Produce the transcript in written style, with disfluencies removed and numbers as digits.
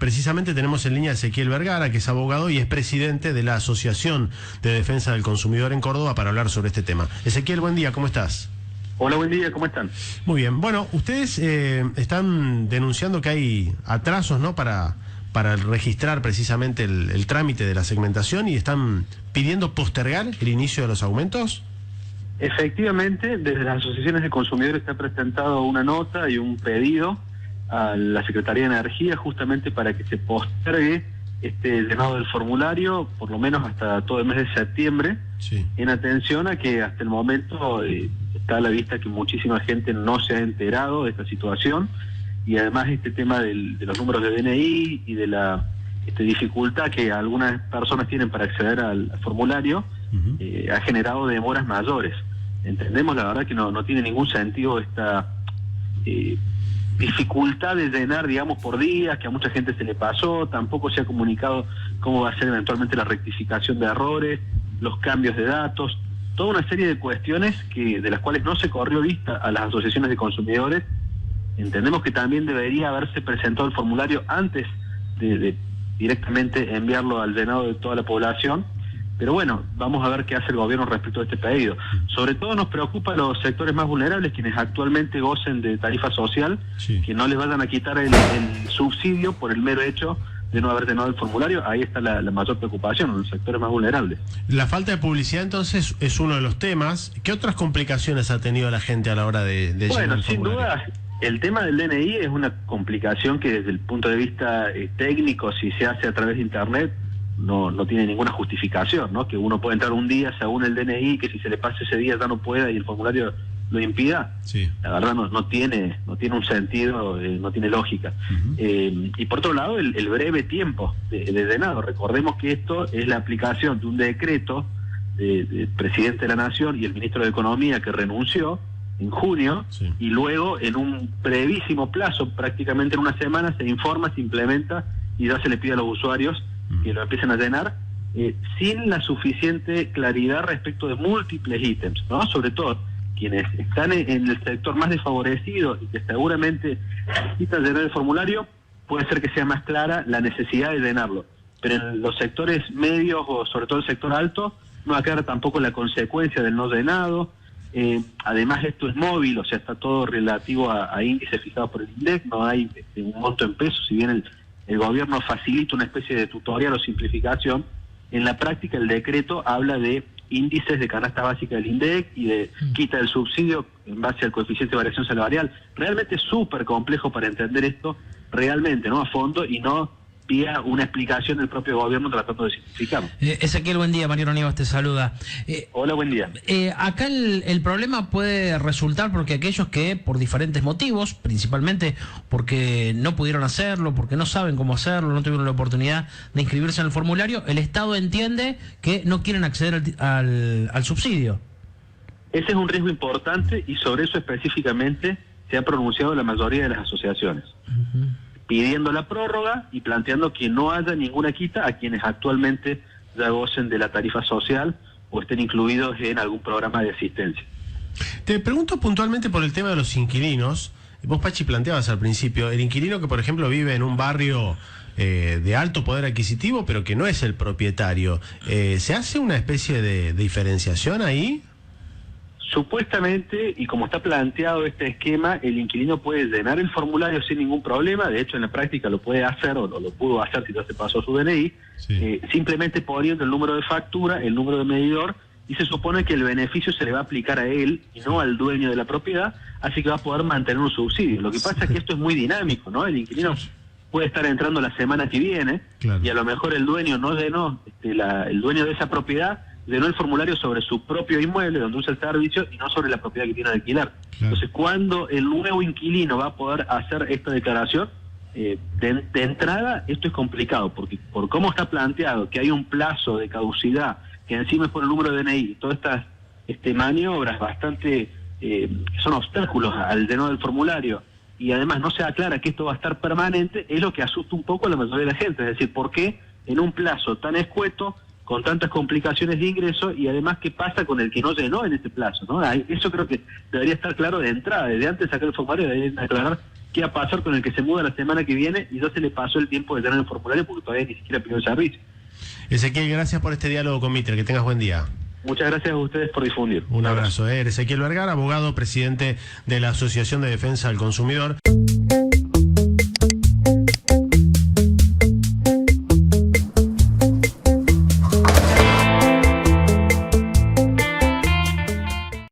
precisamente tenemos en línea a Ezequiel Vergara, que es abogado y es presidente de la Asociación de Defensa del Consumidor en Córdoba, para hablar sobre este tema. Ezequiel, buen día, ¿cómo estás? Hola, buen día, ¿cómo están? Muy bien. Bueno, ustedes están denunciando que hay atrasos, ¿no?, para registrar precisamente el trámite de la segmentación, y están pidiendo postergar el inicio de los aumentos. Efectivamente, desde las asociaciones de consumidores se ha presentado una nota y un pedido a la Secretaría de Energía justamente para que se postergue este llenado del formulario, por lo menos hasta todo el mes de septiembre, sí, en atención a que hasta el momento está a la vista que muchísima gente no se ha enterado de esta situación, y además este tema de los números de DNI y de la dificultad que algunas personas tienen para acceder al formulario, ha generado demoras mayores. Entendemos, la verdad, que no tiene ningún sentido esta dificultad de llenar, digamos, por días, que a mucha gente se le pasó. Tampoco se ha comunicado cómo va a ser eventualmente la rectificación de errores, los cambios de datos, toda una serie de cuestiones de las cuales no se corrió vista a las asociaciones de consumidores. Entendemos que también debería haberse presentado el formulario antes de directamente enviarlo al llenado de toda la población. Pero bueno, vamos a ver qué hace el gobierno respecto a este pedido. Sobre todo nos preocupa los sectores más vulnerables, quienes actualmente gocen de tarifa social, sí, que no les vayan a quitar el subsidio por el mero hecho de no haber llenado el formulario. Ahí está la mayor preocupación en los sectores más vulnerables. La falta de publicidad, entonces, es uno de los temas. ¿Qué otras complicaciones ha tenido la gente a la hora de llenar el formulario? Bueno, sin duda, el tema del DNI es una complicación que desde el punto de vista técnico, si se hace a través de Internet, no tiene ninguna justificación, ¿no? Que uno puede entrar un día según el DNI, que si se le pasa ese día ya no pueda y el formulario lo impida. Sí. La verdad no tiene un sentido, no tiene lógica. Y por otro lado, el breve tiempo de llenado. Recordemos que esto es la aplicación de un decreto del presidente de la Nación y el ministro de Economía, que renunció en junio, sí, y luego en un brevísimo plazo, prácticamente en una semana, se informa, se implementa y ya se le pide a los usuarios que lo empiecen a llenar, sin la suficiente claridad respecto de múltiples ítems, ¿no? Sobre todo quienes están en el sector más desfavorecido y que seguramente necesitan llenar el formulario, puede ser que sea más clara la necesidad de llenarlo. Pero en los sectores medios, o sobre todo el sector alto, no aclara tampoco la consecuencia del no llenado. Además, esto es móvil, o sea, está todo relativo a índices fijados por el INDEC, no hay un monto en pesos. Si bien el gobierno facilita una especie de tutorial o simplificación, en la práctica el decreto habla de índices de canasta básica del INDEC y de quita del subsidio en base al coeficiente de variación salarial. Realmente es súper complejo para entender esto realmente, ¿no?, a fondo, y no vía una explicación del propio gobierno tratando de simplificarlo. Ezequiel, buen día. Mariano Nieves te saluda. Hola, buen día. Acá el problema puede resultar porque aquellos que, por diferentes motivos, principalmente porque no pudieron hacerlo, porque no saben cómo hacerlo, no tuvieron la oportunidad de inscribirse en el formulario, el Estado entiende que no quieren acceder al subsidio. Ese es un riesgo importante, y sobre eso específicamente se ha pronunciado la mayoría de las asociaciones, pidiendo la prórroga y planteando que no haya ninguna quita a quienes actualmente ya gocen de la tarifa social o estén incluidos en algún programa de asistencia. Te pregunto puntualmente por el tema de los inquilinos. Vos, Pachi, planteabas al principio, el inquilino que, por ejemplo, vive en un barrio de alto poder adquisitivo, pero que no es el propietario. ¿Se hace una especie de diferenciación ahí? Supuestamente, y como está planteado este esquema, el inquilino puede llenar el formulario sin ningún problema. De hecho, en la práctica lo puede hacer, o lo pudo hacer si ya se pasó su DNI, sí, simplemente poniendo el número de factura, el número de medidor, y se supone que el beneficio se le va a aplicar a él y no al dueño de la propiedad, así que va a poder mantener un subsidio. Lo que pasa es que esto es muy dinámico, ¿no? El inquilino puede estar entrando la semana que viene, claro, y a lo mejor el dueño no llenó, el dueño de esa propiedad llenó el formulario sobre su propio inmueble donde usa el servicio y no sobre la propiedad que tiene de alquilar. Claro. Entonces, cuando el nuevo inquilino va a poder hacer esta declaración, de entrada esto es complicado, porque por cómo está planteado, que hay un plazo de caducidad, que encima es por el número de DNI, todas estas maniobras bastante son obstáculos al llenado del formulario, y además no se aclara que esto va a estar permanente, es lo que asusta un poco a la mayoría de la gente. Es decir, ¿por qué en un plazo tan escueto, con tantas complicaciones de ingreso, y además qué pasa con el que no llenó en ese plazo, ¿no? Eso creo que debería estar claro de entrada. Desde antes de sacar el formulario deberían aclarar qué va a pasar con el que se muda la semana que viene y ya se le pasó el tiempo de llenar el formulario porque todavía ni siquiera pidió el servicio. Ezequiel, gracias por este diálogo con Mitre, que tengas buen día. Muchas gracias a ustedes por difundir. Un abrazo. Ezequiel Vergara, abogado, presidente de la Asociación de Defensa del Consumidor.